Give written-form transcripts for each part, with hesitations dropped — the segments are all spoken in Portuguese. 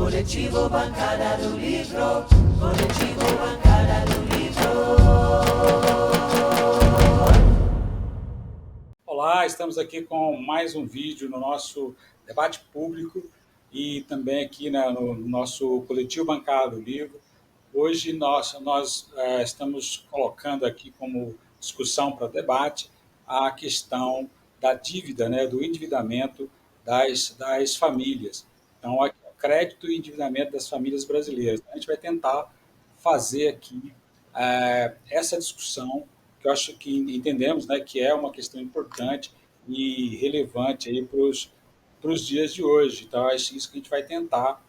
Coletivo Bancada do Livro, Coletivo Bancada do Livro. Olá, estamos aqui com mais um vídeo no nosso debate público e também aqui no nosso Coletivo Bancada do Livro. Hoje nós estamos colocando aqui como discussão para debate a questão da dívida, né, do endividamento das famílias. Então, o crédito e endividamento das famílias brasileiras. A gente vai tentar fazer aqui essa discussão, que eu acho que entendemos, né, que é uma questão importante e relevante aí para os dias de hoje. Então, é isso que a gente vai tentar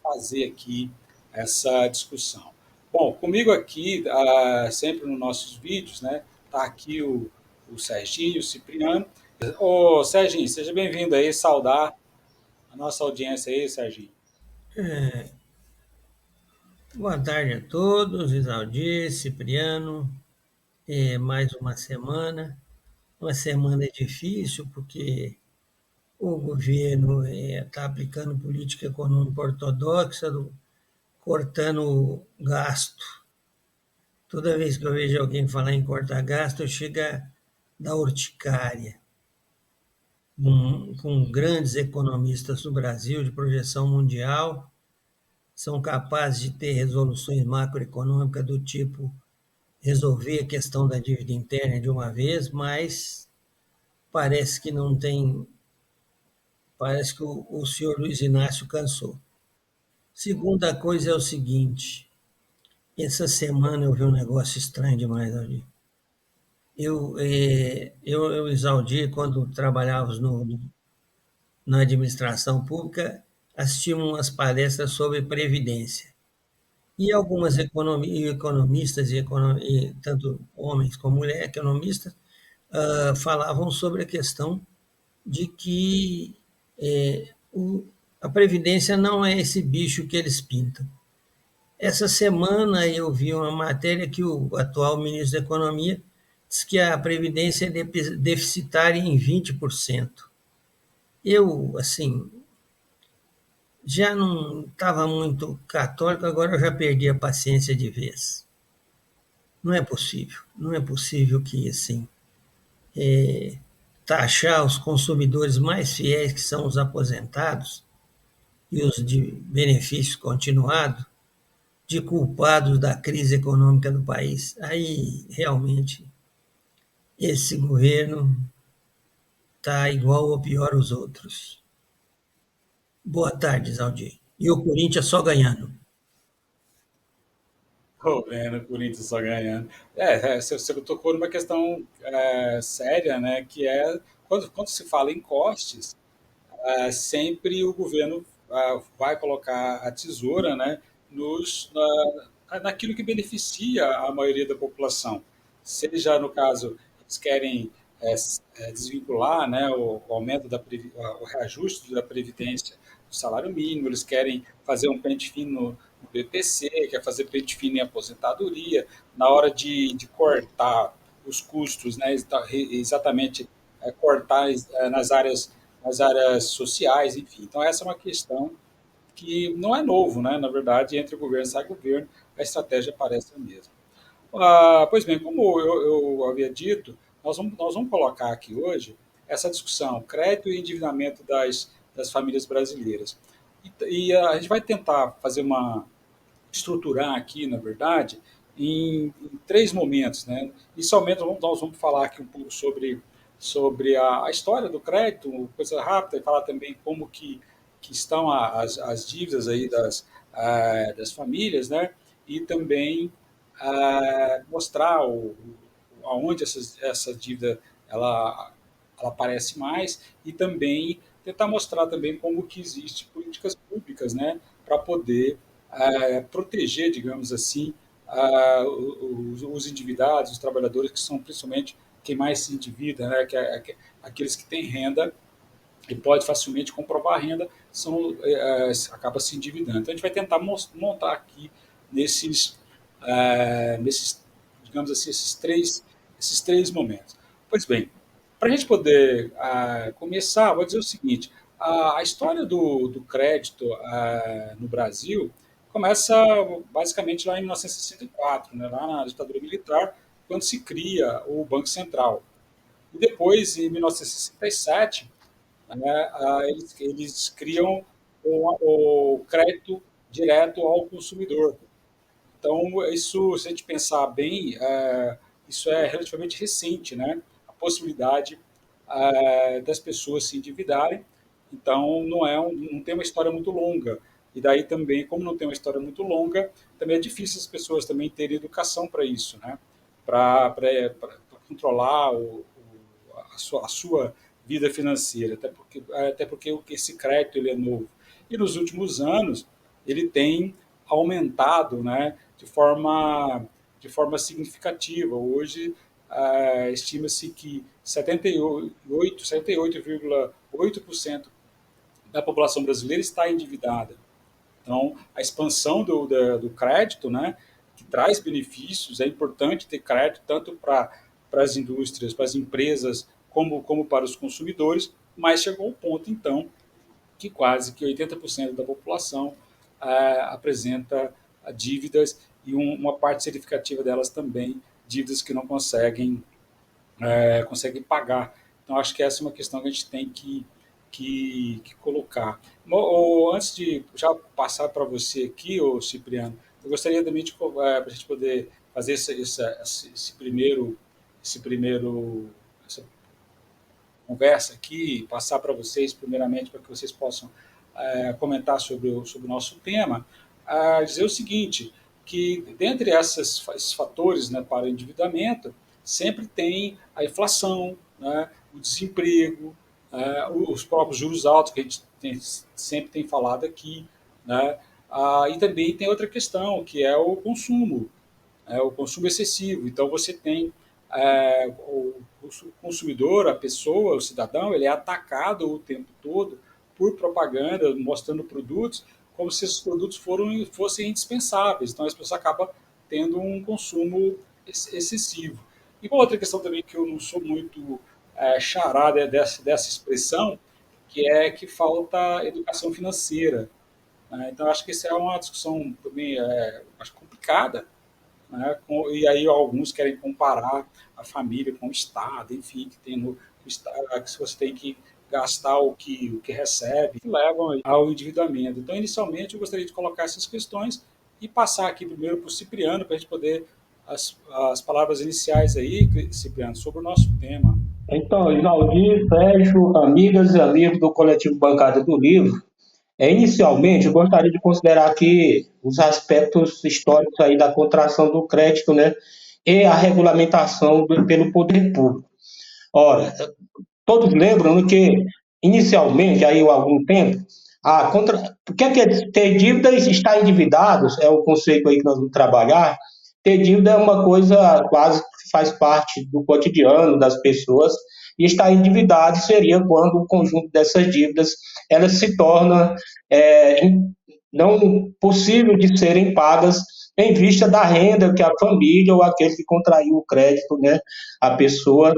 fazer aqui essa discussão. Bom, comigo aqui, sempre nos nossos vídeos, né, está aqui o Serginho, o Cipriano. Ô, Serginho, seja bem-vindo aí, saudar a nossa audiência aí, Serginho. Boa tarde a todos, Isaldi, Cipriano. Mais uma semana difícil, porque o governo está aplicando política econômica ortodoxa, cortando o gasto. Toda vez que eu vejo alguém falar em cortar gasto, chega da urticária. Com grandes economistas do Brasil, de projeção mundial, são capazes de ter resoluções macroeconômicas do tipo resolver a questão da dívida interna de uma vez, mas parece que não tem, parece que o senhor Luiz Inácio cansou. Segunda coisa é o seguinte, essa semana eu vi um negócio estranho demais ali. Eu Isaldi, quando trabalhávamos na administração pública, assistimos umas palestras sobre previdência. E algumas economistas, e tanto homens como mulheres, economistas, falavam sobre a questão de que a Previdência não é esse bicho que eles pintam. Essa semana eu vi uma matéria que o atual ministro da Economia diz que a Previdência é deficitária em 20%. Eu, assim, já não estava muito católico, agora eu já perdi a paciência de vez. Não é possível que, assim, taxar os consumidores mais fiéis, que são os aposentados, e os de benefício continuado, de culpados da crise econômica do país. Aí, realmente, esse governo está igual ou pior os outros. Boa tarde, Zaldi. E o Corinthians só ganhando. Tô vendo o Corinthians só ganhando. Você tocou numa questão séria, né? Que é quando se fala em costes, sempre o governo vai colocar a tesoura, né? Naquilo que beneficia a maioria da população. Seja no caso eles querem desvincular, né? O aumento o reajuste da previdência do salário mínimo, eles querem fazer um pente fino no BPC, quer fazer pente fino em aposentadoria, na hora de cortar os custos, né, exatamente cortar nas áreas sociais, enfim. Então, essa é uma questão que não é novo, né? Na verdade, entre o governo e sai governo, a estratégia parece a mesma. Pois bem, como eu havia dito, nós vamos colocar aqui hoje essa discussão, crédito e endividamento das famílias brasileiras. E a gente vai tentar estruturar aqui, na verdade, em três momentos, né? Inicialmente, nós vamos falar aqui um pouco sobre a história do crédito, coisa rápida, e falar também como que estão as dívidas aí das famílias, né? E também mostrar aonde essa dívida ela aparece mais e também tentar mostrar também como que existe políticas públicas, né, para poder proteger, digamos assim, os endividados, os trabalhadores que são principalmente quem mais se endivida, né, aqueles que têm renda e pode facilmente comprovar a renda, acaba se endividando. Então, a gente vai tentar montar aqui nesses, digamos assim, esses três momentos. Pois bem, para a gente poder começar, vou dizer o seguinte, A história do crédito no Brasil começa basicamente lá em 1964, né, lá na ditadura militar, quando se cria o Banco Central. E depois, em 1967, né, eles criam o crédito direto ao consumidor. Então, isso, se a gente pensar bem, isso é relativamente recente, né? A possibilidade das pessoas se endividarem. Então, não tem uma história muito longa. E daí também, como não tem uma história muito longa, também é difícil as pessoas também terem educação para isso, né? Para controlar a sua vida financeira, até porque esse crédito ele é novo. E nos últimos anos, ele tem aumentado, né, de forma significativa. Hoje, estima-se que 78,8% da população brasileira está endividada. Então, a expansão do crédito, né, que traz benefícios, é importante ter crédito tanto para as indústrias, para as empresas, como para os consumidores, mas chegou um ponto, então, que quase que 80% da população apresenta dívidas e uma parte significativa delas também dívidas que não conseguem pagar. Então, acho que essa é uma questão que a gente tem que colocar. Antes de já passar para você aqui, Cipriano, eu gostaria também para a gente poder fazer essa conversa aqui, passar para vocês, primeiramente, para que vocês possam comentar sobre o nosso tema, dizer o seguinte, que dentre esses fatores, né, para o endividamento, sempre tem a inflação, né, o desemprego, os próprios juros altos, que a gente sempre tem falado aqui, né, e também tem outra questão, que é o consumo excessivo. Então, você tem o consumidor, a pessoa, o cidadão, ele é atacado o tempo todo por propaganda, mostrando produtos como se esses produtos fossem indispensáveis. Então, as pessoas acabam tendo um consumo excessivo. E uma outra questão também que eu não sou muito charada dessa expressão, que falta educação financeira, né? Então, acho que essa é uma discussão também acho complicada, né? E aí alguns querem comparar a família com o Estado, enfim, que tem no Estado, que você tem que gastar o que recebe, que levam ao endividamento. Então, inicialmente, eu gostaria de colocar essas questões e passar aqui primeiro para o Cipriano, para a gente poder as palavras iniciais aí, Cipriano, sobre o nosso tema. Então, Ivaldir, Sérgio, amigas e amigos do Coletivo Bancada do Livro, inicialmente eu gostaria de considerar aqui os aspectos históricos aí da contração do crédito, né, e a regulamentação pelo poder público. Ora, todos lembram que, inicialmente, aí há algum tempo, o que é ter dívidas e estar endividados, é o conceito aí que nós vamos trabalhar. Ter dívida é uma coisa quase que faz parte do cotidiano das pessoas, e estar endividado seria quando o conjunto dessas dívidas elas se torna não possível de serem pagas em vista da renda que a família ou aquele que contraiu o crédito, né, a pessoa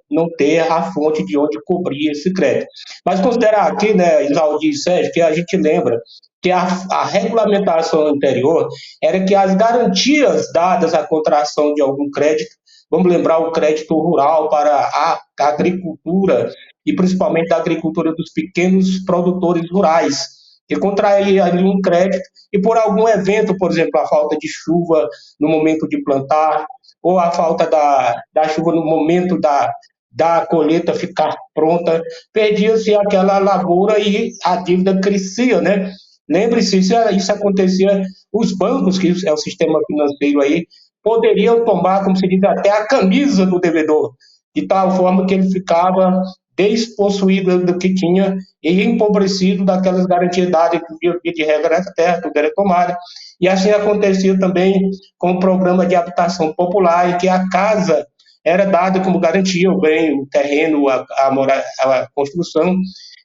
não ter a fonte de onde cobrir esse crédito. Mas considerar aqui, né, Isaldi e Sérgio, que a gente lembra que a regulamentação anterior era que as garantias dadas à contração de algum crédito, vamos lembrar o crédito rural para a agricultura, e principalmente da agricultura dos pequenos produtores rurais, que contraía ali um crédito e por algum evento, por exemplo, a falta de chuva no momento de plantar, ou a falta da chuva no momento da colheita ficar pronta, perdia-se aquela lavoura e a dívida crescia, né? Lembre-se, isso acontecia, os bancos, que é o sistema financeiro aí, poderiam tomar, como se diz, até a camisa do devedor, de tal forma que ele ficava despossuído do que tinha e empobrecido daquelas garantias dadas que, de regra, a terra tudo era tomada. E assim acontecia também com o programa de habitação popular, em que a casa era dada como garantia, o bem, o terreno, a construção,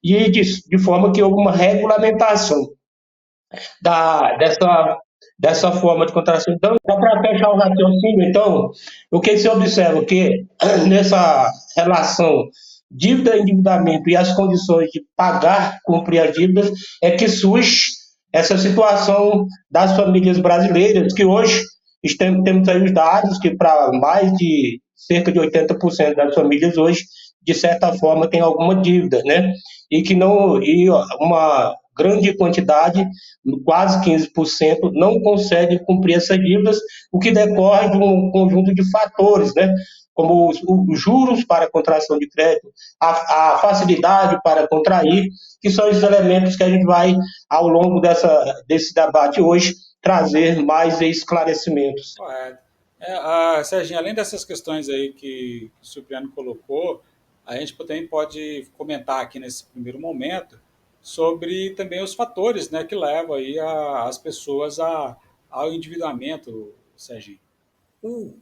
e de forma que houve uma regulamentação dessa forma de contratação. Então, para fechar o raciocínio, então, o que se observa que nessa relação dívida, endividamento e as condições de pagar, cumprir as dívidas, é que surge essa situação das famílias brasileiras, que hoje temos aí os dados que para mais de cerca de 80% das famílias hoje, de certa forma, tem alguma dívida, né? E que não, e uma grande quantidade, quase 15%, não consegue cumprir essas dívidas, o que decorre de um conjunto de fatores, né? Como os juros para contração de crédito, a facilidade para contrair, que são os elementos que a gente vai, ao longo desse debate hoje, trazer mais esclarecimentos. Correto. Serginho, além dessas questões aí que o Cipriano colocou, a gente também pode comentar aqui nesse primeiro momento sobre também os fatores, né, que levam aí as pessoas ao endividamento, Serginho. O,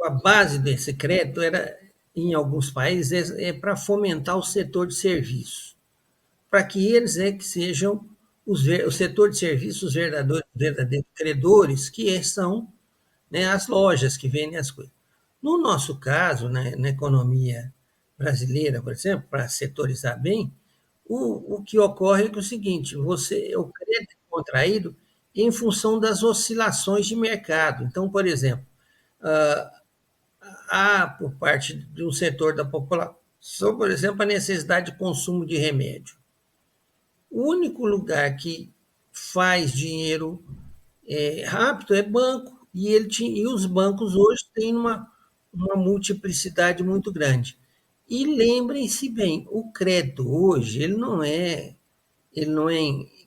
a base desse crédito era, em alguns países, para fomentar o setor de serviços, para que eles que sejam o setor de serviços, os verdadeiros credores, que são, né, as lojas que vendem as coisas. No nosso caso, né, na economia brasileira, por exemplo, para setorizar bem, o que ocorre é o seguinte: o crédito é contraído em função das oscilações de mercado. Então, por exemplo, ah, há por parte de um setor da população, por exemplo, a necessidade de consumo de remédio. O único lugar que faz dinheiro rápido é banco, e os bancos hoje têm uma multiplicidade muito grande. E lembrem-se bem, o crédito hoje ele não é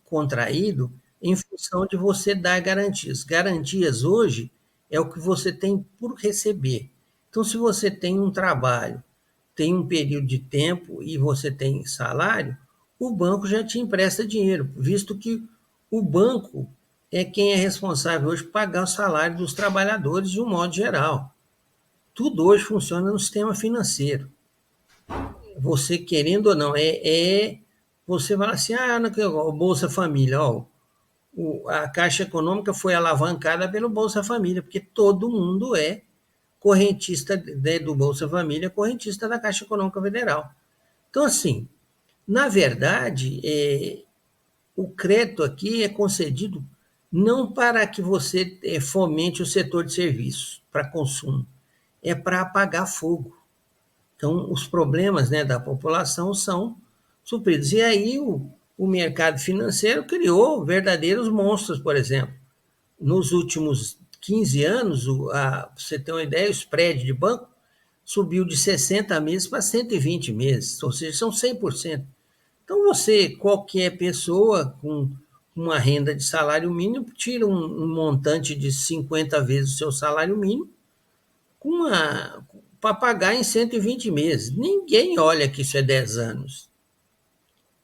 contraído em função de você dar garantias. Garantias hoje é o que você tem por receber. Então, se você tem um trabalho, tem um período de tempo e você tem salário, o banco já te empresta dinheiro, visto que o banco é quem é responsável hoje por pagar o salário dos trabalhadores de um modo geral. Tudo hoje funciona no sistema financeiro. Você querendo ou não, você fala assim, o Bolsa Família, a Caixa Econômica foi alavancada pelo Bolsa Família, porque todo mundo é correntista do Bolsa Família, correntista da Caixa Econômica Federal. Então, assim, na verdade, o crédito aqui é concedido não para que você fomente o setor de serviços para consumo, é para apagar fogo. Então, os problemas, né, da população são supridos. E aí o mercado financeiro criou verdadeiros monstros, por exemplo. Nos últimos 15 anos, pra você ter uma ideia, o spread de banco subiu de 60 meses para 120 meses, ou seja, são 100%. Então, qualquer pessoa com uma renda de salário mínimo, tira um montante de 50 vezes o seu salário mínimo para pagar em 120 meses. Ninguém olha que isso é 10 anos.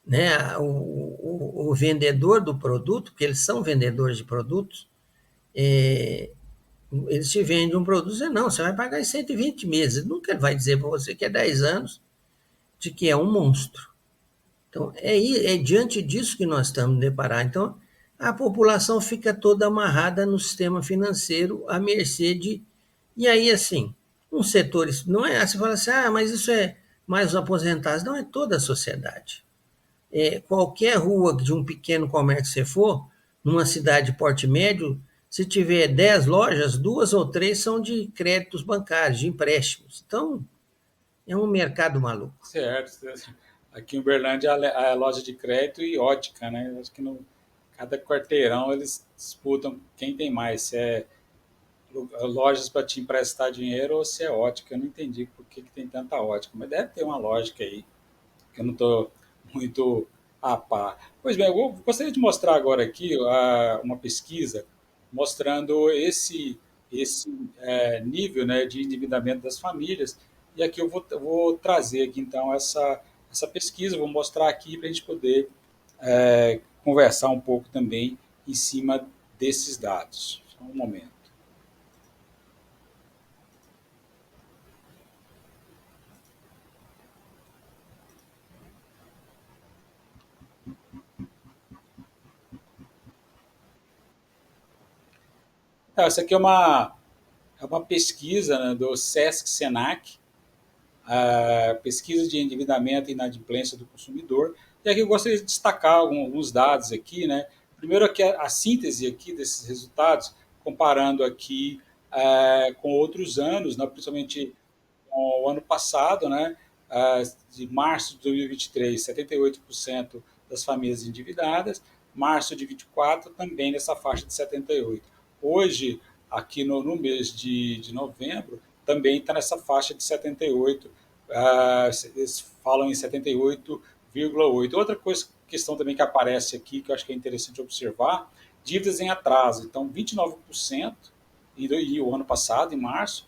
Né? O vendedor do produto, porque eles são vendedores de produtos, eles te vendem um produto e dizem, não, você vai pagar em 120 meses. Nunca vai dizer para você que é 10 anos, de que é um monstro. Então, é diante disso que nós estamos deparados. Então, a população fica toda amarrada no sistema financeiro, à mercê de... E aí, assim, um setor... Não é, você fala assim, mas isso é mais os aposentados. Não, é toda a sociedade. Qualquer rua de um pequeno comércio que você for, numa cidade de porte médio, se tiver 10 lojas, 2 ou 3 são de créditos bancários, de empréstimos. Então, é um mercado maluco. Certo. Aqui em Uberlândia a loja de crédito e ótica, né? Acho que no cada quarteirão eles disputam quem tem mais, se é lojas para te emprestar dinheiro ou se é ótica. Eu não entendi por que tem tanta ótica, mas deve ter uma lógica aí, que eu não estou muito a par. Pois bem, eu gostaria de mostrar agora aqui uma pesquisa mostrando esse nível, né, de endividamento das famílias. E aqui eu vou trazer aqui então essa pesquisa, vou mostrar aqui para a gente poder conversar um pouco também em cima desses dados. Só um momento. Essa aqui é uma pesquisa, né, do Sesc Senac. pesquisa de endividamento e inadimplência do consumidor. E aqui eu gostaria de destacar alguns dados aqui, né? Primeiro aqui a síntese aqui desses resultados, comparando aqui com outros anos, né? Principalmente com o ano passado, né? De março de 2023, 78% das famílias endividadas, março de 24 também nessa faixa de 78. Hoje, aqui no mês de novembro, também está nessa faixa de 78, eles falam em 78,8. Outra questão também que aparece aqui, que eu acho que é interessante observar, dívidas em atraso. Então, 29% e o ano passado, em março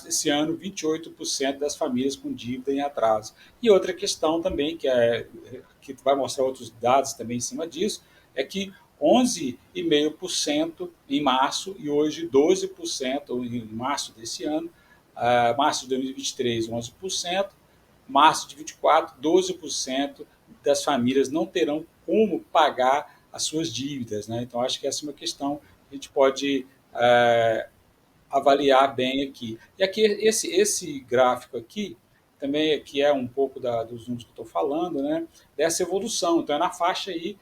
desse ano, 28% das famílias com dívida em atraso. E outra questão também, que vai mostrar outros dados também em cima disso, é que 11,5% em março e hoje 12% em março desse ano, março de 2023, 11%, março de 24, 12% das famílias não terão como pagar as suas dívidas, né? Então, acho que essa é uma questão que a gente pode avaliar bem aqui. E aqui, esse gráfico aqui, também aqui é um pouco dos números que eu estou falando, né? Dessa evolução. Então, é na faixa aí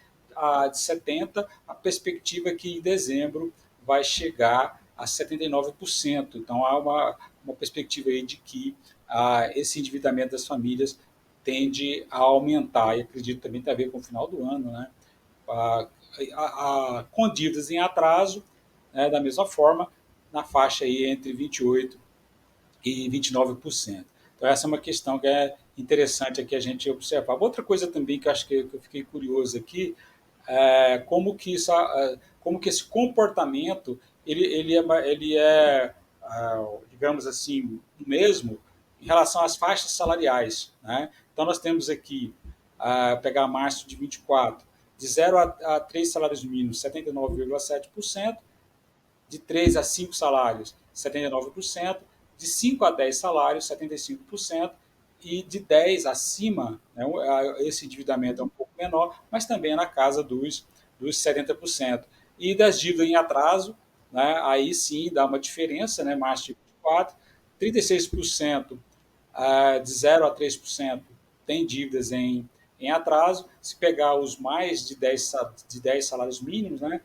de 70, a perspectiva é que em dezembro vai chegar a 79%. Então, há uma perspectiva aí de que esse endividamento das famílias tende a aumentar, e acredito também tem a ver com o final do ano, né? Com dívidas em atraso, né, da mesma forma, na faixa aí entre 28% e 29%. Então, essa é uma questão que é interessante aqui a gente observar. Outra coisa também que eu acho que eu fiquei curioso aqui, como que esse comportamento ele é, digamos assim, o mesmo em relação às faixas salariais, né? Então, nós temos aqui, pegar março de 24, de 0 a 3 salários mínimos, 79,7%, de 3 a 5 salários, 79%, de 5 a 10 salários, 75%, e de 10 acima, né, esse endividamento é um pouco menor, mas também é na casa dos 70%. E das dívidas em atraso, né, aí sim dá uma diferença, né, março de 24, 36% de 0 a 3% tem dívidas em atraso. Se pegar os mais de 10 salários mínimos, né,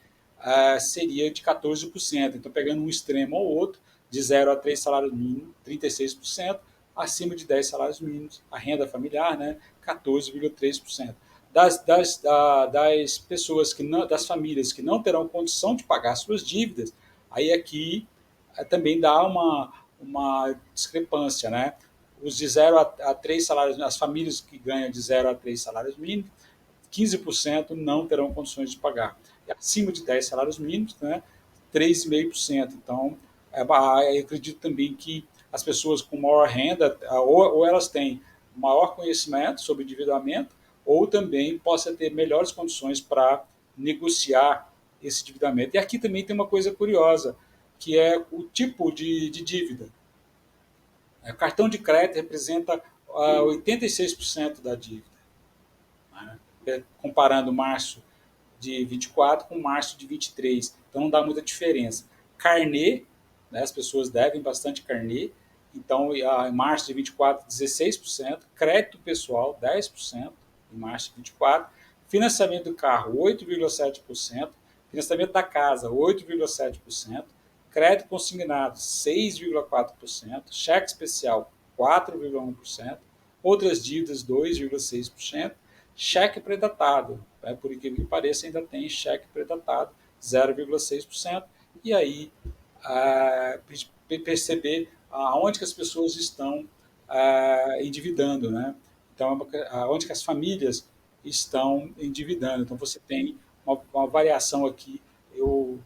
seria de 14%. Então, pegando um extremo ou outro, de 0 a 3 salários mínimos, 36%, acima de 10 salários mínimos, a renda familiar, né, 14,3%. Das pessoas das famílias que não terão condição de pagar suas dívidas, aí aqui também dá uma discrepância, né? Os de 0 a 3 salários, as famílias que ganham de 0 a 3 salários mínimos, 15% não terão condições de pagar. E acima de 10 salários mínimos, né, 3,5%. Então, eu acredito também que as pessoas com maior renda, ou elas têm maior conhecimento sobre endividamento, ou também possa ter melhores condições para negociar esse endividamento. E aqui também tem uma coisa curiosa, que é o tipo de dívida. O cartão de crédito representa 86% da dívida, né? Comparando março de 24 com março de 23. Então não dá muita diferença. Carnê, né, as pessoas devem bastante carnê. Então, em março de 24, 16%. Crédito pessoal, 10% em março de 24. Financiamento do carro, 8,7%. Financiamento da casa, 8,7%. Crédito consignado, 6,4%. Cheque especial, 4,1%. Outras dívidas, 2,6%. Cheque predatado, por incrível que pareça, ainda tem cheque predatado, 0,6%. E aí, perceber aonde que as pessoas estão endividando, né? Então, aonde que as famílias estão endividando. Então, você tem uma variação aqui. Eu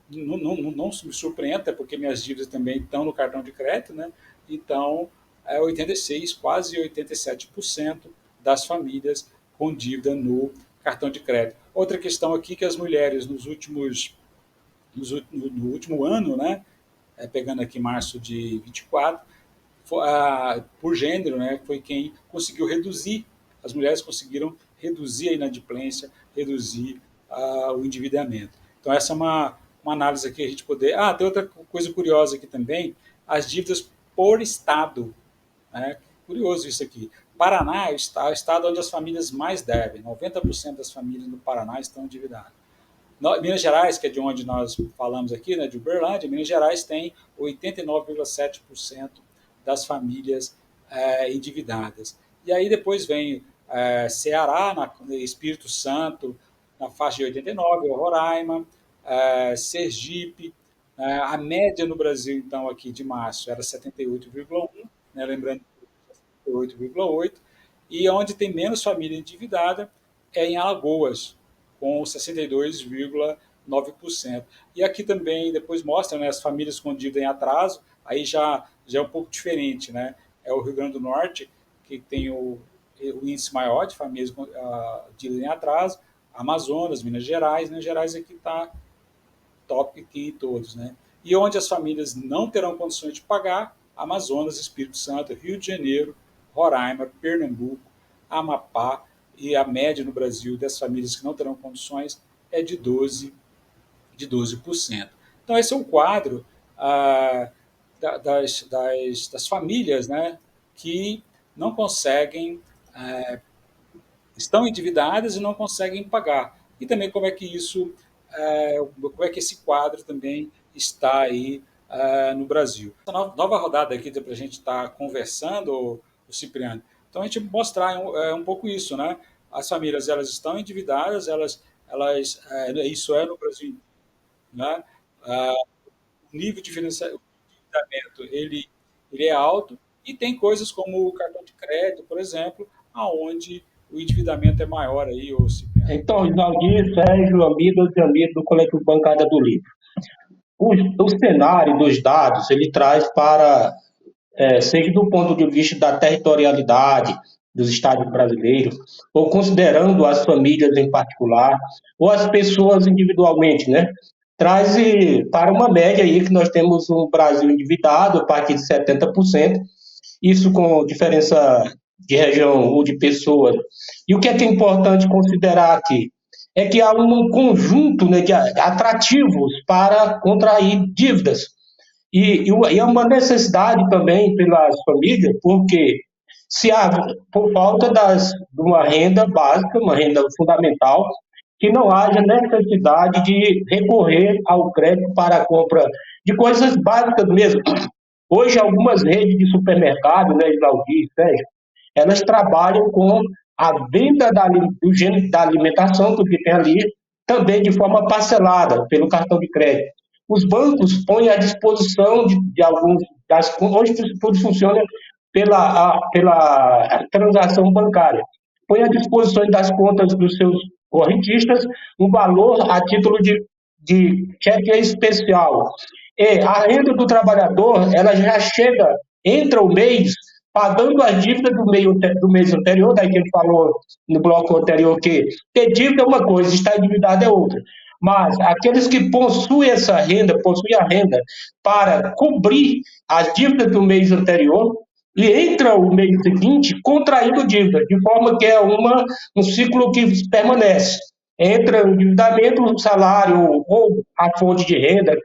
não me surpreendo, até porque minhas dívidas também estão no cartão de crédito, né? Então, 86%, quase 87% das famílias com dívida no cartão de crédito. Outra questão aqui que as mulheres no último ano, né, pegando aqui março de 24, por gênero, né, foi quem conseguiu reduzir, as mulheres conseguiram reduzir a inadimplência, reduzir o endividamento. Então, essa é uma análise aqui a gente poder... tem outra coisa curiosa aqui também, as dívidas por estado. né? Curioso isso aqui. Paraná é o estado onde as famílias mais devem. 90% das famílias no Paraná estão endividadas. Minas Gerais, que é de onde nós falamos aqui, né, de Uberlândia, Minas Gerais tem 89,7% das famílias endividadas. E aí depois vem Ceará, Espírito Santo, na faixa de 89%, Roraima, Sergipe. A média no Brasil, então, aqui de março era 78,1%, né, lembrando que 78,8%, e onde tem menos família endividada é em Alagoas, com 62,9%. E aqui também depois mostra, né, as famílias com dívida em atraso, aí já é um pouco diferente, né? É o Rio Grande do Norte que tem o índice maior de famílias com dívida em atraso, Amazonas, Minas Gerais aqui está top aqui em todos, né? E onde as famílias não terão condições de pagar, Amazonas, Espírito Santo, Rio de Janeiro, Roraima, Pernambuco, Amapá, e a média no Brasil das famílias que não terão condições é de 12%. Então, esse é um quadro das famílias, né, que não conseguem, estão endividadas e não conseguem pagar. E também como é que esse quadro também está aí no Brasil. Essa nova rodada aqui para a gente estar conversando, o Cipriano. Então a gente mostrar um pouco isso, né? As famílias elas estão endividadas, isso é no Brasil, né? O nível de endividamento ele é alto e tem coisas como o cartão de crédito, por exemplo, aonde o endividamento é maior aí, o Cipriano. Então, Isaldir, Sérgio, amigas e amigos do Coletivo Bancada do Livro. O cenário dos dados, ele traz para, seja do ponto de vista da territorialidade dos estados brasileiros, ou considerando as famílias em particular, ou as pessoas individualmente, né? Traz para uma média aí que nós temos um Brasil endividado a partir de 70%, isso com diferença de região ou de pessoas. E o que é importante considerar aqui? É que há um conjunto, né, de atrativos para contrair dívidas. E é uma necessidade também pelas famílias, porque se há, por falta de uma renda básica, uma renda fundamental, que não haja necessidade de recorrer ao crédito para a compra de coisas básicas mesmo. Hoje, algumas redes de supermercado, né, Isaldir, Sérgio, elas trabalham com a venda do gênero da alimentação, porque tem ali, também de forma parcelada, pelo cartão de crédito. Os bancos põem à disposição de alguns hoje tudo funciona pela transação bancária. Põe à disposição das contas dos seus correntistas um valor a título de cheque especial. E a renda do trabalhador, ela já chega, entra o mês, pagando as dívidas do mês anterior, daí que ele falou no bloco anterior que ter dívida é uma coisa, estar endividado é outra. Mas aqueles que possuem a renda para cobrir as dívidas do mês anterior, e entra o mês seguinte contraindo dívida, de forma que é um ciclo que permanece. Entra o endividamento, o salário ou a fonte de renda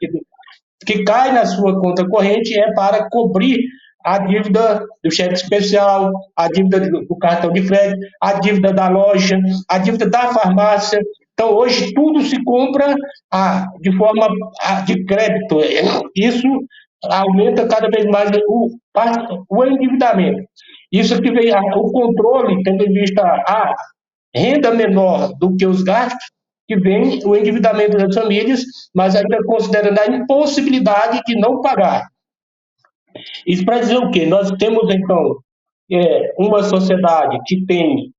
que cai na sua conta corrente é para cobrir a dívida do cheque especial, a dívida do cartão de crédito, a dívida da loja, a dívida da farmácia. Então, hoje, tudo se compra de forma de crédito. Isso aumenta cada vez mais o endividamento. Isso que vem o controle, tendo em vista a renda menor do que os gastos, que vem o endividamento das famílias, mas ainda considerando a impossibilidade de não pagar. Isso para dizer o quê? Nós temos, então, uma sociedade que vem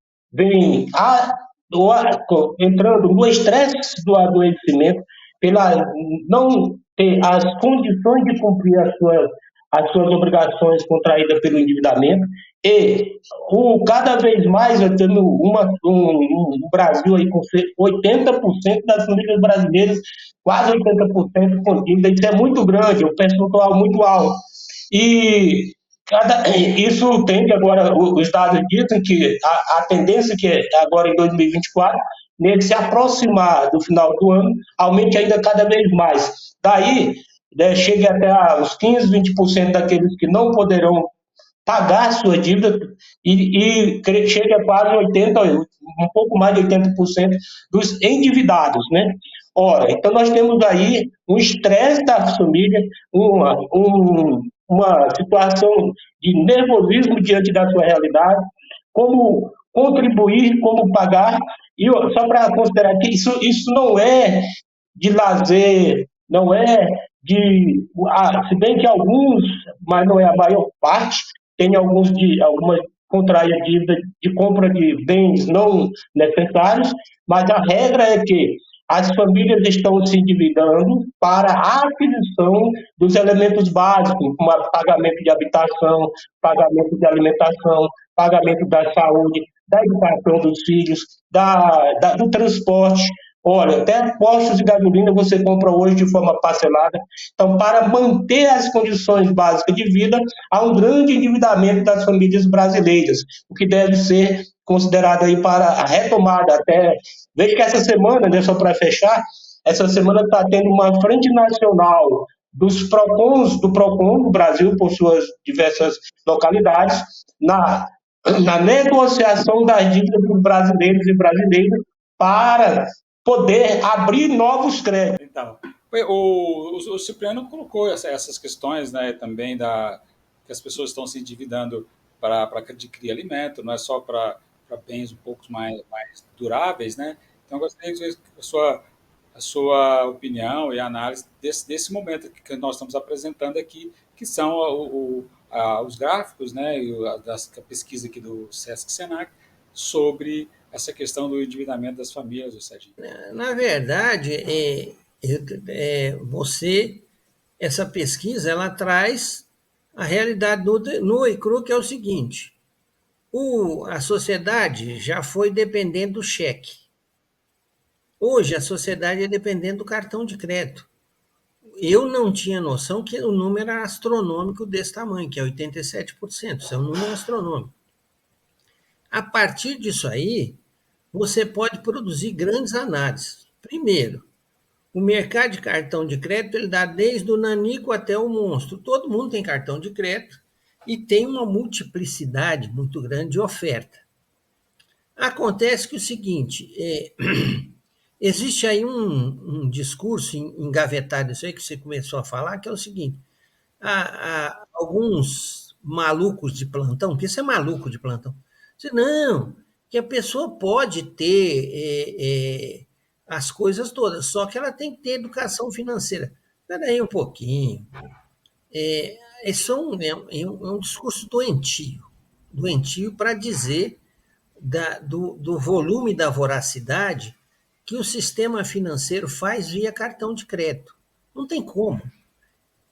entrando no estresse do adoecimento, pela não ter as condições de cumprir as suas obrigações contraídas pelo endividamento, e cada vez mais nós temos um Brasil aí com 80% das famílias brasileiras, quase 80% com dívida. Isso é muito grande, um percentual muito alto. E isso tende agora, os dados dizem que a tendência que é agora em 2024, nele se aproximar do final do ano, aumente ainda cada vez mais. Daí, chegue até os 15%, 20% daqueles que não poderão pagar sua dívida e chega a quase 80, um pouco mais de 80% dos endividados, né? Ora, então nós temos aí um estresse da família, uma situação de nervosismo diante da sua realidade, como contribuir, como pagar, e só para considerar que isso não é de lazer, não é se bem que alguns, mas não é a maior parte, tem algumas contraem a dívida de compra de bens não necessários, mas a regra é que as famílias estão se endividando para a aquisição dos elementos básicos, como pagamento de habitação, pagamento de alimentação, pagamento da saúde, da educação dos filhos, do transporte. Olha, até postos de gasolina você compra hoje de forma parcelada. Então, para manter as condições básicas de vida, há um grande endividamento das famílias brasileiras, o que deve ser considerado aí para a retomada. Até vejo que essa semana, né, só para fechar, essa semana está tendo uma frente nacional dos PROCONs, do PROCON do Brasil, por suas diversas localidades, na negociação das dívidas dos brasileiros e brasileiras para poder abrir novos créditos. Então, o Cipriano colocou essas questões, né, também que as pessoas estão se endividando para adquirir alimento, não é só para bens um pouco mais duráveis, né? Então, eu gostaria de ver a sua opinião e análise desse momento que nós estamos apresentando aqui, que são os gráficos, né, e a pesquisa aqui do Sesc-Senac sobre essa questão do endividamento das famílias, o Serginho. Na verdade, essa pesquisa ela traz a realidade nua e crua, que é o seguinte: a sociedade já foi dependendo do cheque. Hoje a sociedade é dependente do cartão de crédito. Eu não tinha noção que o número era astronômico desse tamanho, que é 87%. Isso é um número astronômico. A partir disso aí, você pode produzir grandes análises. Primeiro, o mercado de cartão de crédito ele dá desde o nanico até o monstro. Todo mundo tem cartão de crédito e tem uma multiplicidade muito grande de oferta. Acontece que o seguinte, existe aí um discurso engavetado, isso aí que você começou a falar, que é o seguinte: há alguns malucos de plantão, porque isso é maluco de plantão, dizem, não, que a pessoa pode ter as coisas todas, só que ela tem que ter educação financeira. Espera aí um pouquinho. Isso é um discurso doentio para dizer do volume da voracidade que o sistema financeiro faz via cartão de crédito. Não tem como.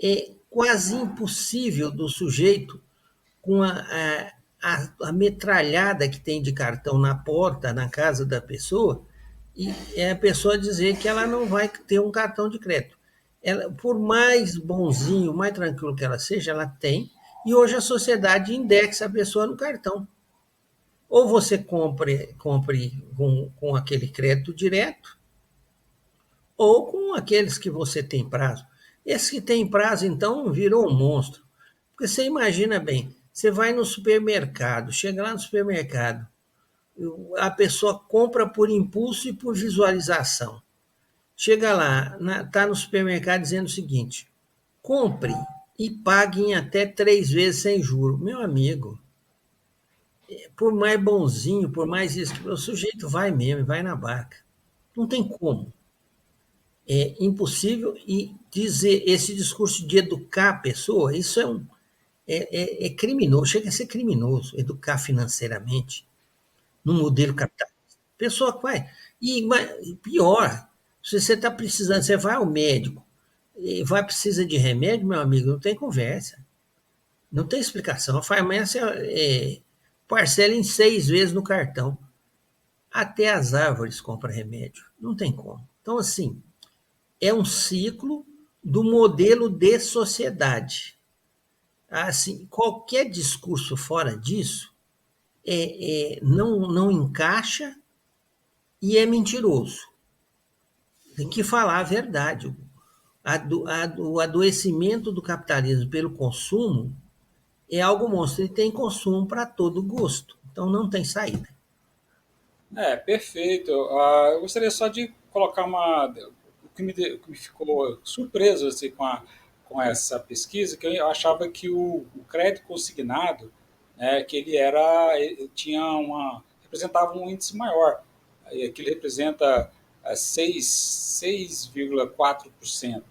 É quase impossível do sujeito, com a metralhada que tem de cartão na porta, na casa da pessoa, e é a pessoa dizer que ela não vai ter um cartão de crédito. Ela, por mais bonzinho, mais tranquilo que ela seja, ela tem, e hoje a sociedade indexa a pessoa no cartão. Ou você compre com aquele crédito direto, ou com aqueles que você tem prazo. Esse que tem prazo, então, virou um monstro. Porque você imagina bem, você vai no supermercado, chega lá no supermercado, a pessoa compra por impulso e por visualização. Chega lá, está no supermercado dizendo o seguinte: compre e pague em até 3 vezes sem juros. Meu amigo, por mais bonzinho, por mais isso, o sujeito vai mesmo, vai na barca. Não tem como. É impossível. E dizer esse discurso de educar a pessoa, isso é criminoso, chega a ser criminoso, educar financeiramente, num modelo capitalista. A pessoa vai. E pior, se você está precisando, você vai ao médico, precisa de remédio, meu amigo, não tem conversa. Não tem explicação. A farmácia parcela em 6 vezes no cartão. Até as árvores compram remédio. Não tem como. Então, assim, é um ciclo do modelo de sociedade. Assim, qualquer discurso fora disso não encaixa e é mentiroso. Tem que falar a verdade. O adoecimento do capitalismo pelo consumo é algo monstro e tem consumo para todo gosto. Então não tem saída. Perfeito. Eu gostaria só de colocar o que me ficou surpreso assim, com essa pesquisa, que eu achava que o crédito consignado, né, que ele tinha representava um índice maior, que ele representa 6,4%,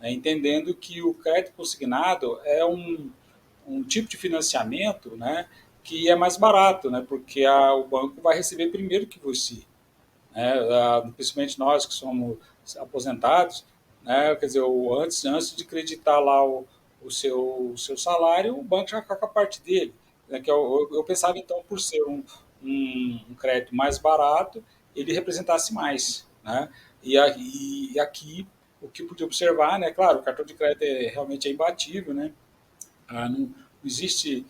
né, entendendo que o crédito consignado é um tipo de financiamento, né, que é mais barato, né, porque o banco vai receber primeiro que você, né, principalmente nós que somos aposentados, né, quer dizer, antes de creditar lá o seu salário, o banco já fica com a parte dele, né, que eu pensava então por ser um crédito mais barato, ele representasse mais, né, e aqui o que eu pude observar, né, claro, o cartão de crédito realmente é imbatível, né, não existe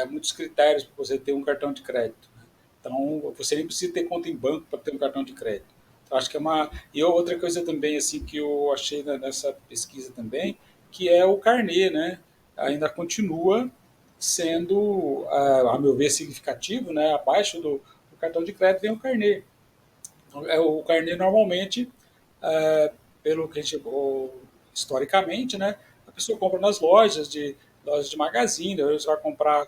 muitos critérios para você ter um cartão de crédito, né? Então, você nem precisa ter conta em banco para ter um cartão de crédito. Então, acho que é uma... E outra coisa também, assim, que eu achei nessa pesquisa também, que é o carnê, né? Ainda continua sendo, a meu ver, significativo, né? Abaixo do cartão de crédito vem o carnê. O carnê normalmente, é, pelo que a gente historicamente, né, a pessoa compra nas lojas de magazine, você vai comprar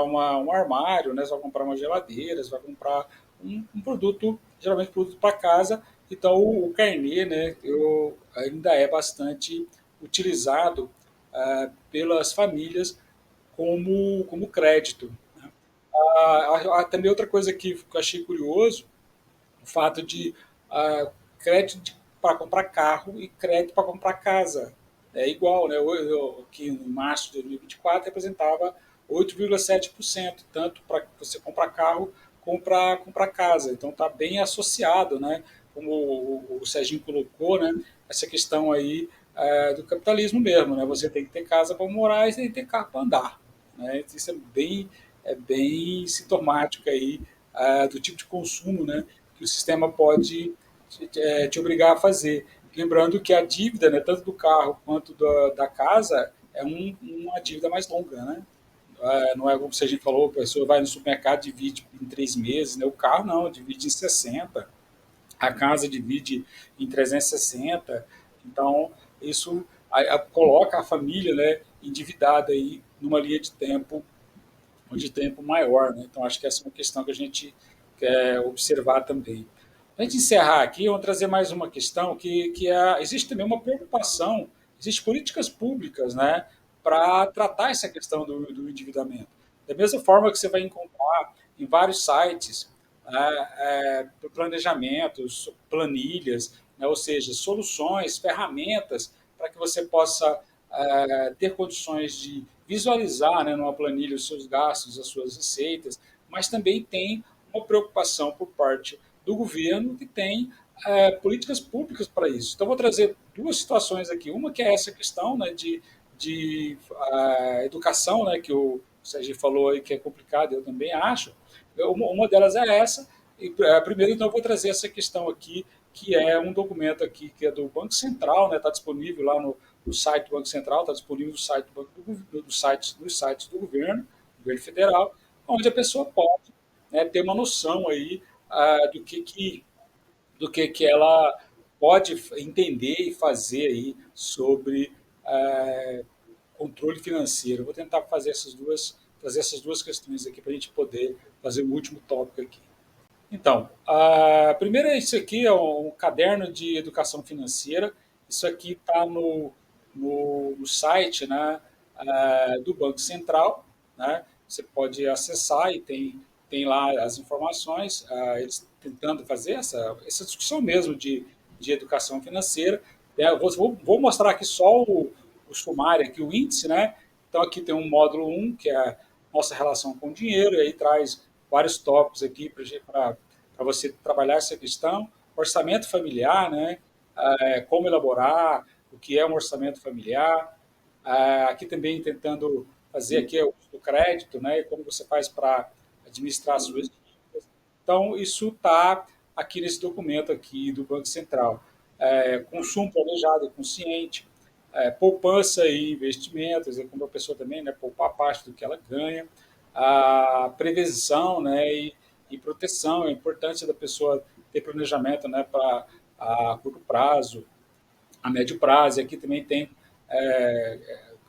um armário, né, você vai comprar uma geladeira, você vai comprar um produto, geralmente produto para casa. Então o carnê, né, ainda é bastante utilizado pelas famílias como crédito. Né. Também outra coisa que eu achei curioso, o fato de crédito para comprar carro e crédito para comprar casa. É igual, né? Aqui em março de 2024 representava 8,7%, tanto para você comprar carro como para comprar casa. Então está bem associado, né? Como o Serginho colocou, né? Essa questão aí do capitalismo mesmo, né? Você tem que ter casa para morar e você tem que ter carro para andar. Né? Isso é bem sintomático aí do tipo de consumo, né, que o sistema pode te obrigar a fazer. Lembrando que a dívida, né, tanto do carro quanto da casa, é uma dívida mais longa. Né? Não é como a gente falou, a pessoa vai no supermercado e divide em 3 meses, né? O carro não, divide em 60, a casa divide em 360. Então, isso coloca a família, né, endividada aí numa linha de tempo maior. Né? Então, acho que essa é uma questão que a gente quer observar também. Para a gente encerrar aqui, vamos trazer mais uma questão existe também uma preocupação, existem políticas públicas, né, para tratar essa questão do endividamento. Da mesma forma que você vai encontrar em vários sites planejamentos, planilhas, né, ou seja, soluções, ferramentas para que você possa ter condições de visualizar, né, numa planilha os seus gastos, as suas receitas, mas também tem uma preocupação por parte do governo que tem políticas públicas para isso. Então, vou trazer duas situações aqui. Uma que é essa questão, né, de educação, né, que o Sérgio falou aí que é complicado, eu também acho. Uma delas é essa. E, primeiro, então, eu vou trazer essa questão aqui, que é um documento aqui que é do Banco Central, né, está disponível lá no site do Banco Central, está disponível no site dos sites do governo federal, onde a pessoa pode, né, ter uma noção aí do que ela pode entender e fazer aí sobre controle financeiro. Eu vou tentar trazer essas duas questões aqui para a gente poder fazer o último tópico aqui. Então, primeiro isso aqui é um caderno de educação financeira. Isso aqui está no site, né, do Banco Central. Né? Você pode acessar e tem lá as informações, eles tentando fazer essa discussão mesmo de educação financeira. Eu vou mostrar aqui só o sumário, aqui, o índice. Né? Então, aqui tem um módulo 1, que é a nossa relação com o dinheiro, e aí traz vários tópicos aqui para você trabalhar essa questão. Orçamento familiar, né? Como elaborar, o que é um orçamento familiar. Aqui também tentando fazer aqui o uso do crédito, né? Como você faz para administrar as suas dívidas. Então, isso está aqui nesse documento aqui do Banco Central. Consumo planejado e consciente, poupança e investimentos, como a pessoa também, né, poupar parte do que ela ganha, a prevenção, né, e proteção. É importante da pessoa ter planejamento, né, para a curto prazo, a médio prazo. E aqui também tem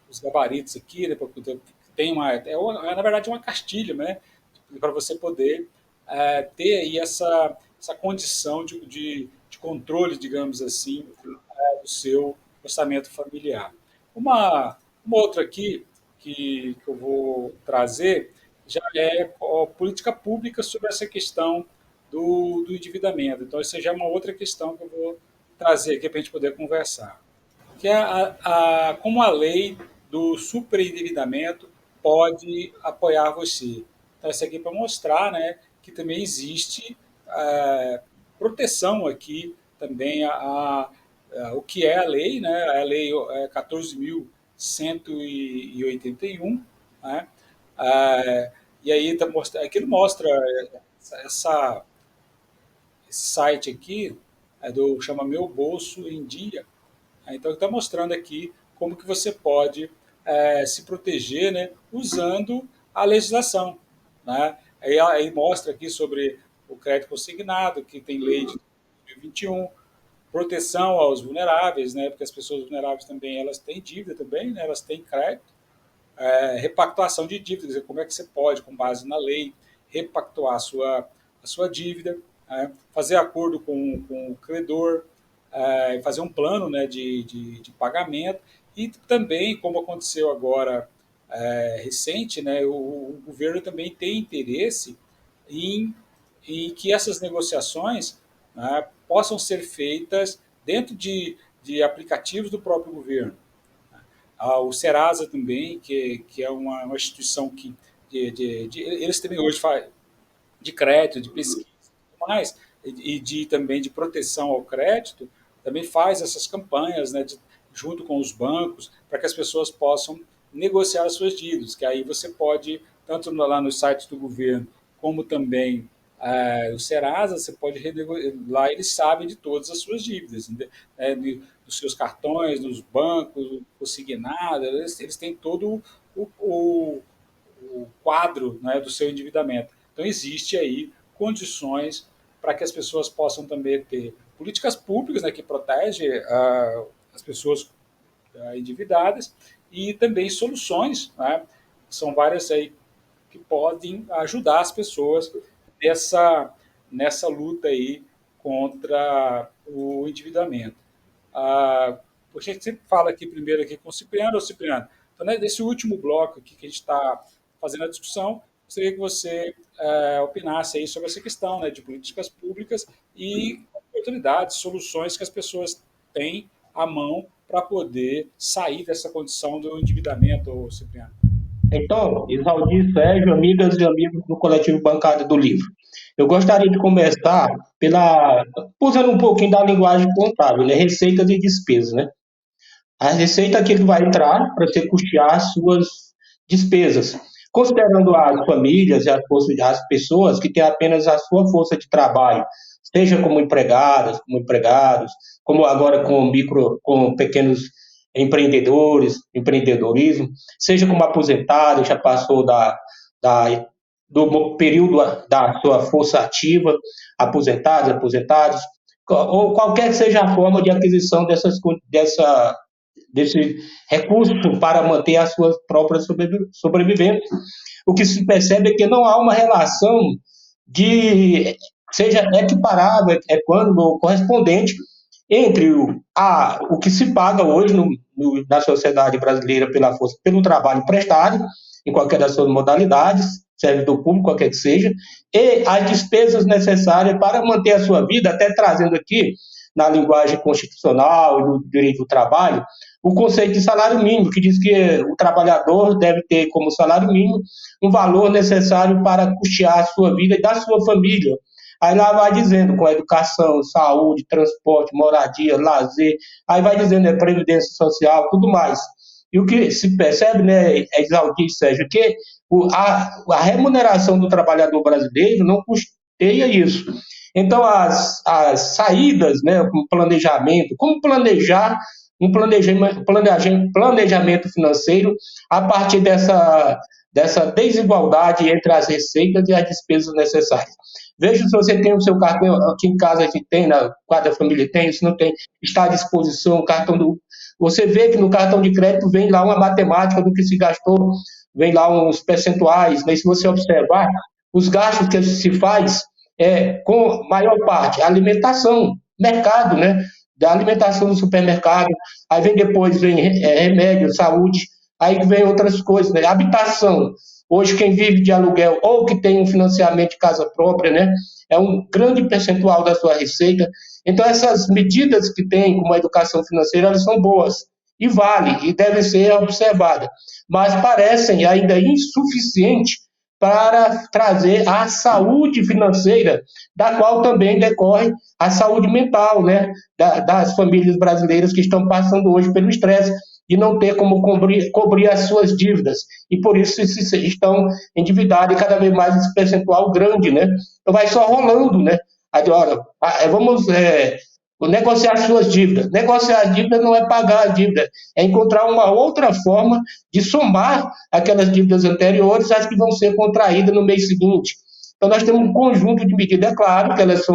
os gabaritos aqui, né, tem na verdade uma cartilha, né, para você poder ter aí essa condição de controle, digamos assim, do seu orçamento familiar. Uma outra aqui que eu vou trazer já é política pública sobre essa questão do endividamento. Então, essa já é uma outra questão que eu vou trazer aqui para a gente poder conversar, que é como a lei do superendividamento pode apoiar você. Então, isso aqui é para mostrar, né, que também existe proteção aqui também o que é a lei, né, a lei 14.181, né, e aí aqui mostra esse site aqui, chama Meu Bolso em Dia. Então, está mostrando aqui como que você pode se proteger, né, usando a legislação, né? Aí mostra aqui sobre o crédito consignado, que tem lei de 2021, proteção aos vulneráveis, né, porque as pessoas vulneráveis também elas têm dívida também, né, elas têm crédito, repactuação de dívidas, como é que você pode, com base na lei, repactuar a sua dívida, fazer acordo com o credor, fazer um plano, né, de pagamento. E também, como aconteceu agora recente, né, o governo também tem interesse em que essas negociações, né, possam ser feitas dentro de aplicativos do próprio governo. O Serasa também, que é uma instituição que eles também hoje fazem de crédito, de pesquisa e tudo mais, e também de proteção ao crédito, também faz essas campanhas, né, junto com os bancos, para que as pessoas possam negociar as suas dívidas, que aí você pode, tanto lá nos sites do governo, como também o Serasa, você pode lá eles sabem de todas as suas dívidas, né, dos seus cartões, dos bancos, consignado, eles têm todo o quadro, né, do seu endividamento. Então, existe aí condições para que as pessoas possam também ter políticas públicas, né, que protegem as pessoas endividadas, e também soluções, né, são várias aí que podem ajudar as pessoas nessa luta aí contra o endividamento. A gente sempre fala aqui primeiro aqui com o Cipriano. Cipriano, então, né, nesse último bloco aqui que a gente está fazendo a discussão, gostaria que você opinasse aí sobre essa questão, né, de políticas públicas e oportunidades, soluções que as pessoas têm à mão para poder sair dessa condição do endividamento, Cipriano. Então, Isaldi, Sérgio, amigas e amigos do Coletivo Bancada do Livro, eu gostaria de começar usando um pouquinho da linguagem contábil, né? Receitas e despesas, né? A receita que vai entrar para você custear as suas despesas, considerando as famílias e as pessoas que têm apenas a sua força de trabalho, seja como empregadas, como empregados, como agora com pequenos empreendedorismo, seja como aposentado, já passou do período da sua força ativa, aposentados, ou qualquer que seja a forma de aquisição desse recurso para manter a sua própria sobrevivência. O que se percebe é que não há uma relação seja equiparável, quando correspondente entre o que se paga hoje na sociedade brasileira pelo trabalho prestado, em qualquer das suas modalidades, servidor público, qualquer que seja, e as despesas necessárias para manter a sua vida, até trazendo aqui, na linguagem constitucional e do direito do trabalho, o conceito de salário mínimo, que diz que o trabalhador deve ter como salário mínimo um valor necessário para custear a sua vida e da sua família. Aí lá vai dizendo, com educação, saúde, transporte, moradia, lazer, aí vai dizendo previdência social, tudo mais. E o que se percebe, né, Exaldir, Sérgio, que a remuneração do trabalhador brasileiro não custeia isso. Então, as saídas, né, com planejamento, como planejar um planejamento financeiro a partir dessa desigualdade entre as receitas e as despesas necessárias. Veja se você tem o seu cartão, aqui em casa a gente tem, na cada família tem, se não tem, está à disposição o cartão do. Você vê que no cartão de crédito vem lá uma matemática do que se gastou, vem lá uns percentuais, né? Se você observar, os gastos que se faz com maior parte alimentação, mercado, né? Da alimentação no supermercado, aí vem depois vem remédio, saúde, aí vem outras coisas, né? Habitação. Hoje quem vive de aluguel ou que tem um financiamento de casa própria, né? É um grande percentual da sua receita. Então essas medidas que tem como a educação financeira, elas são boas e vale e devem ser observadas, mas parecem ainda insuficientes para trazer a saúde financeira, da qual também decorre a saúde mental, né, das famílias brasileiras que estão passando hoje pelo estresse de não ter como cobrir as suas dívidas, e por isso estão endividados, e cada vez mais esse percentual grande, né? Então vai só rolando, né? Agora, vamos negociar suas dívidas. Negociar as dívidas não é pagar a dívida, é encontrar uma outra forma de somar aquelas dívidas anteriores às que vão ser contraídas no mês seguinte. Então, nós temos um conjunto de medidas, é claro que elas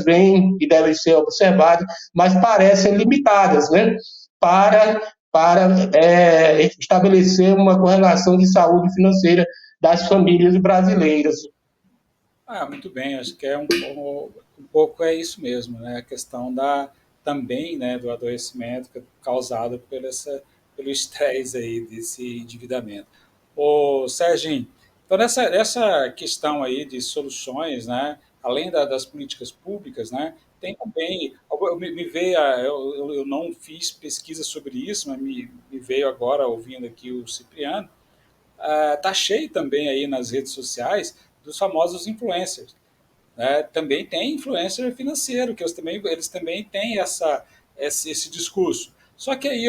vêm e devem ser observadas, mas parecem limitadas, né? Para estabelecer uma correlação de saúde financeira das famílias brasileiras. Muito bem, acho que um pouco é isso mesmo, né? A questão também, né, do adoecimento causado pelo estresse aí desse endividamento. Ô, Serginho, então nessa questão aí de soluções, né, além das políticas públicas, né, tem também, me veio, eu não fiz pesquisa sobre isso, mas me veio agora, ouvindo aqui o Cipriano, tá cheio também aí nas redes sociais dos famosos influencers, né? Também tem influencer financeiro, que eles também têm esse discurso. Só que aí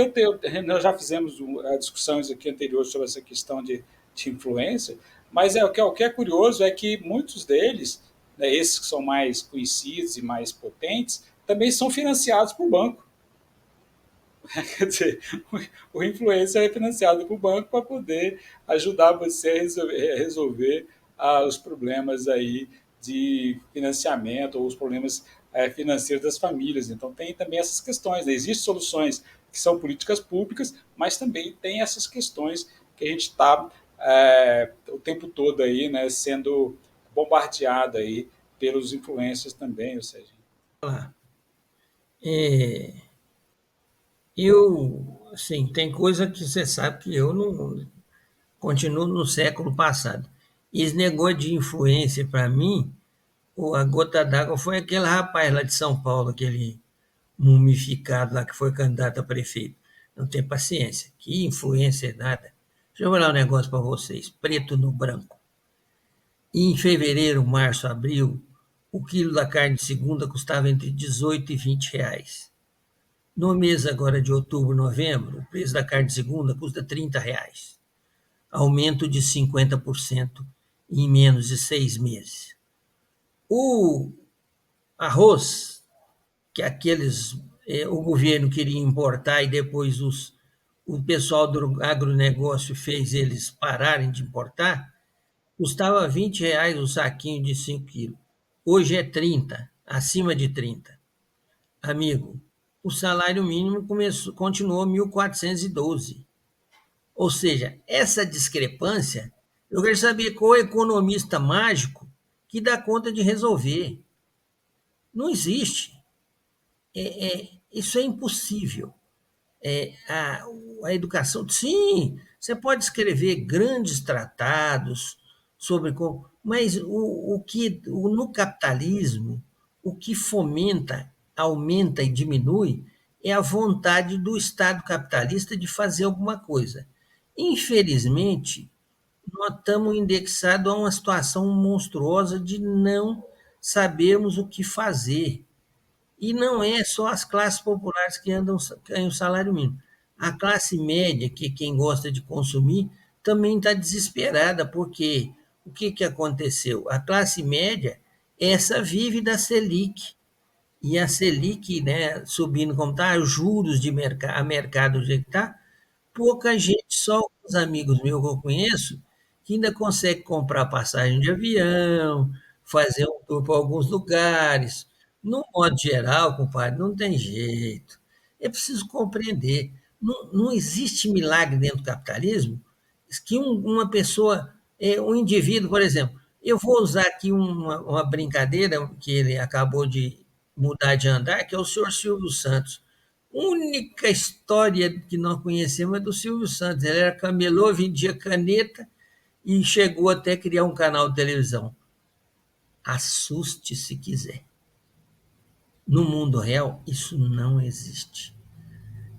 nós já fizemos discussões aqui anteriores sobre essa questão de influencer, mas o que é curioso é que muitos deles, né, esses que são mais conhecidos e mais potentes, também são financiados por banco. Quer dizer, o influencer é financiado por banco para poder ajudar você a resolver os problemas aí de financiamento ou os problemas financeiros das famílias. Então tem também essas questões, né? Existem soluções que são políticas públicas, mas também tem essas questões que a gente está o tempo todo aí, né, sendo bombardeado aí pelos influencers também, ou seja. É, eu, assim, tem coisa que você sabe que eu não continuo no século passado. Esse negócio de influência, para mim, a gota d'água foi aquele rapaz lá de São Paulo, aquele mumificado lá que foi candidato a prefeito. Não tem paciência. Que influência é nada. Deixa eu falar um negócio para vocês. Preto no branco. Em fevereiro, março, abril, o quilo da carne de segunda custava entre 18 e 20 reais. No mês agora de outubro, novembro, o preço da carne de segunda custa 30 reais. Aumento de 50% em menos de 6 meses. O arroz, que o governo queria importar e depois o pessoal do agronegócio fez eles pararem de importar, custava 20 reais o saquinho de 5 quilos. Hoje é 30, acima de 30. Amigo, o salário mínimo continuou 1.412. Ou seja, essa discrepância, eu quero saber qual economista mágico que dá conta de resolver. Não existe. Isso é impossível. A educação, sim, você pode escrever grandes tratados sobre como, mas no capitalismo, o que fomenta, aumenta e diminui é a vontade do Estado capitalista de fazer alguma coisa. Infelizmente, nós estamos indexados a uma situação monstruosa de não sabermos o que fazer. E não é só as classes populares que ganham o salário mínimo. A classe média, que é quem gosta de consumir, também está desesperada, porque o que aconteceu? A classe média, essa vive da Selic. e a Selic, né, subindo como está, os juros de a mercado do jeito que está, pouca gente, só os amigos meus que eu conheço, que ainda consegue comprar passagem de avião, fazer um tour para alguns lugares. No modo geral, compadre, não tem jeito. É preciso compreender. Não existe milagre dentro do capitalismo que uma pessoa, um indivíduo, por exemplo, eu vou usar aqui uma brincadeira que ele acabou de mudar de andar, que é o senhor Silvio Santos. A única história que nós conhecemos é do Silvio Santos. Ele era camelô, vendia caneta e chegou até a criar um canal de televisão. Assuste se quiser. No mundo real, isso não existe.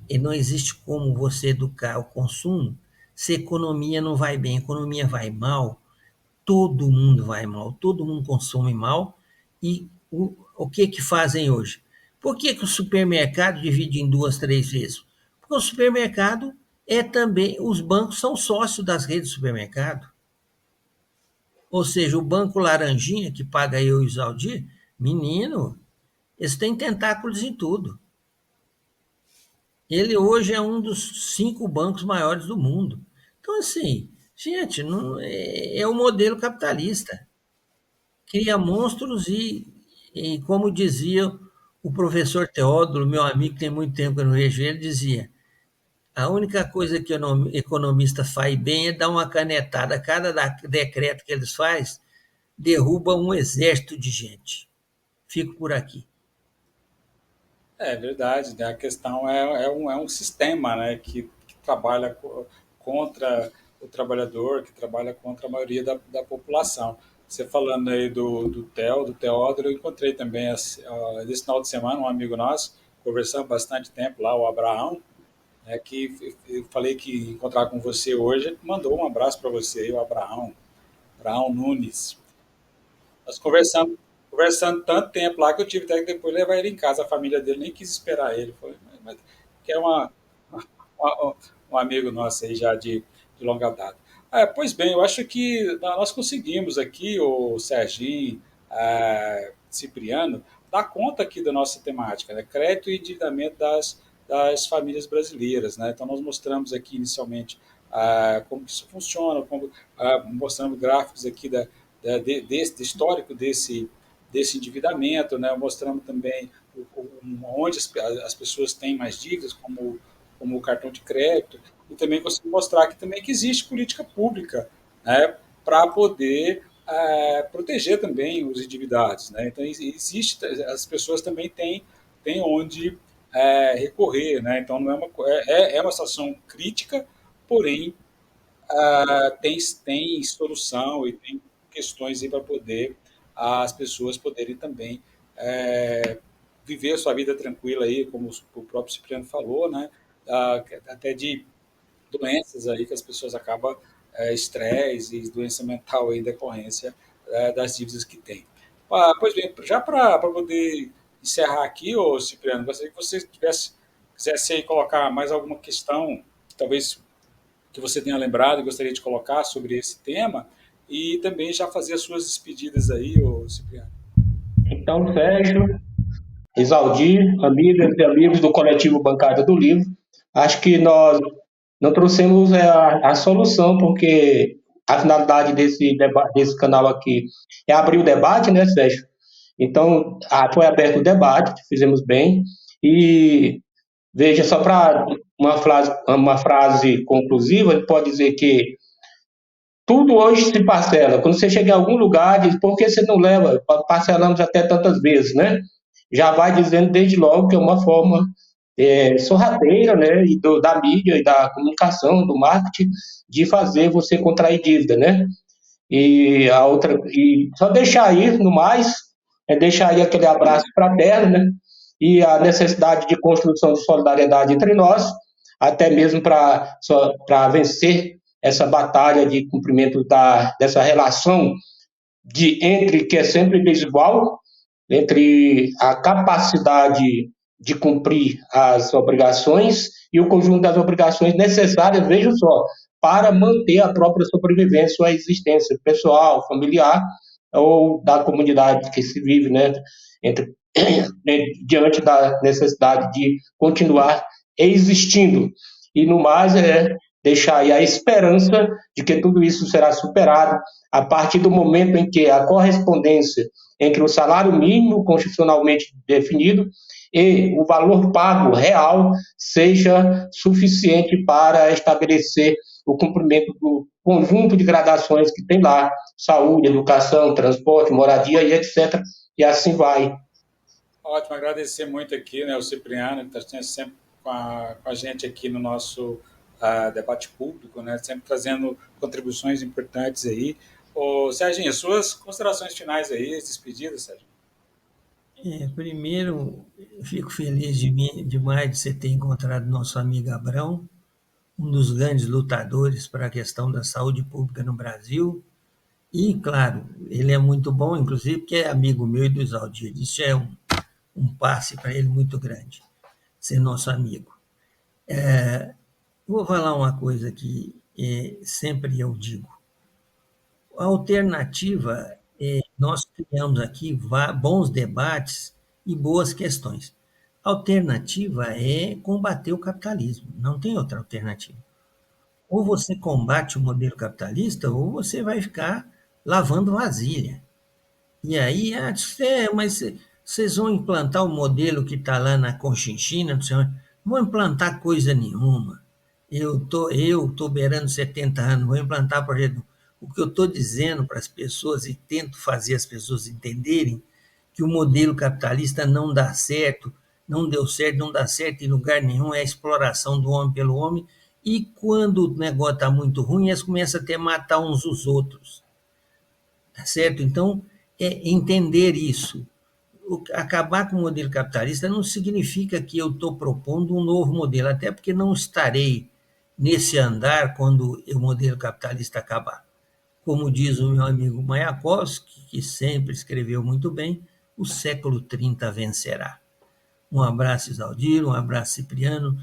E não existe como você educar o consumo se a economia não vai bem, a economia vai mal, todo mundo vai mal, todo mundo consome mal. E o que fazem hoje? Por que o supermercado divide em duas, três vezes? Porque o supermercado é também, os bancos são sócios das redes de supermercado. Ou seja, o Banco Laranjinha, que paga eu e o Zaldir, menino, eles têm tentáculos em tudo. Ele hoje é um dos 5 bancos maiores do mundo. Então, assim, gente, não, é o modelo capitalista. Cria monstros e, como dizia o professor Teódulo, meu amigo que tem muito tempo que eu não vejo ele, dizia: a única coisa que o economista faz bem é dar uma canetada. Cada decreto que eles fazem derruba um exército de gente. Fico por aqui. É verdade, né? A questão é um sistema, né, que trabalha contra o trabalhador, que trabalha contra a maioria da população. Você falando aí do Teódoro, eu encontrei também esse final de semana um amigo nosso, conversamos bastante tempo lá, o Abraão, né, que eu falei que ia encontrar com você hoje, ele mandou um abraço para você, o Abraão Nunes. Nós conversando tanto tempo lá que eu tive até que depois levar ele em casa. A família dele nem quis esperar ele. Foi, que é um amigo nosso aí já de longa data. Pois bem, eu acho que nós conseguimos aqui, o Serginho, Cipriano, dar conta aqui da nossa temática, né? Crédito e endividamento das famílias brasileiras. Né? Então, nós mostramos aqui inicialmente como que isso funciona, mostramos gráficos aqui desse histórico desse endividamento, né? Mostramos também onde as pessoas têm mais dívidas, como o cartão de crédito, e também consigo mostrar aqui também que existe política pública, né, para poder proteger também os endividados. Né? Então, existe, as pessoas também têm onde recorrer. Né? Então, não é uma situação crítica, porém, tem solução e tem questões aí para poder as pessoas poderem também viver a sua vida tranquila aí, como o próprio Cipriano falou, né? Até de doenças aí que as pessoas acabam estresse e doença mental aí em decorrência das dívidas que tem. Pois bem, já para poder encerrar aqui, ô Cipriano, gostaria que você quisesse aí colocar mais alguma questão, talvez que você tenha lembrado e gostaria de colocar sobre esse tema, e também já fazer as suas despedidas aí, ô Cipriano. Então, Sérgio, Isaldir, amigas e amigos do coletivo Bancada do Livro, acho que nós não trouxemos a solução, porque a finalidade desse canal aqui é abrir o debate, né, Sérgio? Então, foi aberto o debate, fizemos bem, e veja, só para uma frase conclusiva, ele pode dizer que tudo hoje se parcela. Quando você chega em algum lugar, diz, por que você não leva? Parcelamos até tantas vezes, né? Já vai dizendo desde logo que é uma forma sorrateira, né? Da mídia e da comunicação, do marketing, de fazer você contrair dívida, né? E só deixar aí, no mais, deixar aí aquele abraço fraterno, né? E a necessidade de construção de solidariedade entre nós, até mesmo para vencer essa batalha de cumprimento dessa relação entre que é sempre desigual, entre a capacidade de cumprir as obrigações e o conjunto das obrigações necessárias, veja só, para manter a própria sobrevivência, sua existência pessoal, familiar ou da comunidade que se vive, né, entre diante da necessidade de continuar existindo. E, no mais, deixar aí a esperança de que tudo isso será superado a partir do momento em que a correspondência entre o salário mínimo constitucionalmente definido e o valor pago real seja suficiente para estabelecer o cumprimento do conjunto de gradações que tem lá: saúde, educação, transporte, moradia e etc. E assim vai. Ótimo, agradecer muito aqui, né, o Cipriano, que está sempre com a gente aqui no nosso debate público, né, sempre trazendo contribuições importantes aí. Ô, Serginho, suas considerações finais aí, despedidas, Sérgio? Primeiro, eu fico feliz demais de você ter encontrado nosso amigo Abrão, um dos grandes lutadores para a questão da saúde pública no Brasil. E, claro, ele é muito bom, inclusive, porque é amigo meu e do Isaldir. Isso é um passe para ele muito grande, ser nosso amigo. Vou falar uma coisa que sempre eu digo. A alternativa, nós criamos aqui bons debates e boas questões. A alternativa é combater o capitalismo, não tem outra alternativa. Ou você combate o modelo capitalista, ou você vai ficar lavando vasilha. E aí, mas vocês vão implantar o modelo que está lá na Conchinchina, não sei onde. Não vou implantar coisa nenhuma. Eu tô beirando 70 anos, vou implantar projeto. O que eu estou dizendo para as pessoas e tento fazer as pessoas entenderem que o modelo capitalista não dá certo, não deu certo, não dá certo em lugar nenhum, é a exploração do homem pelo homem, e quando o negócio está muito ruim, eles começam até a matar uns os outros. Tá certo? Então, entender isso. Acabar com o modelo capitalista não significa que eu estou propondo um novo modelo, até porque não estarei nesse andar quando o modelo capitalista acabar. Como diz o meu amigo Mayakovsky, que sempre escreveu muito bem, o século 30 vencerá. Um abraço, Isaldir, um abraço, Cipriano.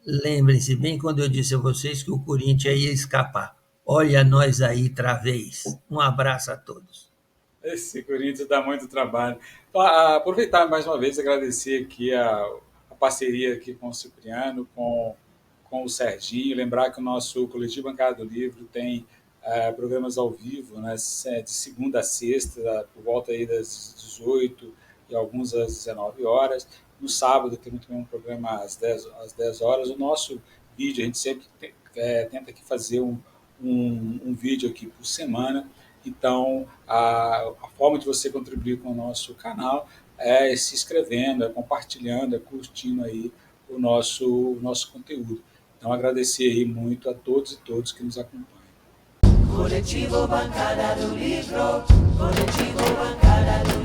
Lembrem-se bem quando eu disse a vocês que o Corinthians ia escapar. Olha nós aí outra vez. Um abraço a todos. Esse Corinthians dá muito trabalho. Então, aproveitar mais uma vez, agradecer aqui a parceria aqui com o Cipriano, com o Serginho, lembrar que o nosso Coletivo Bancada do Livro tem programas ao vivo, né, de segunda a sexta, por volta aí das 18 e alguns às 19 horas. No sábado temos também um programa às 10 horas. O nosso vídeo, a gente sempre tenta aqui fazer um vídeo aqui por semana. Então, a forma de você contribuir com o nosso canal é se inscrevendo, é compartilhando, é curtindo aí o nosso conteúdo. Então, agradecer aí muito a todos e todos que nos acompanham. Coletivo Bancada do Livro, Coletivo Bancada do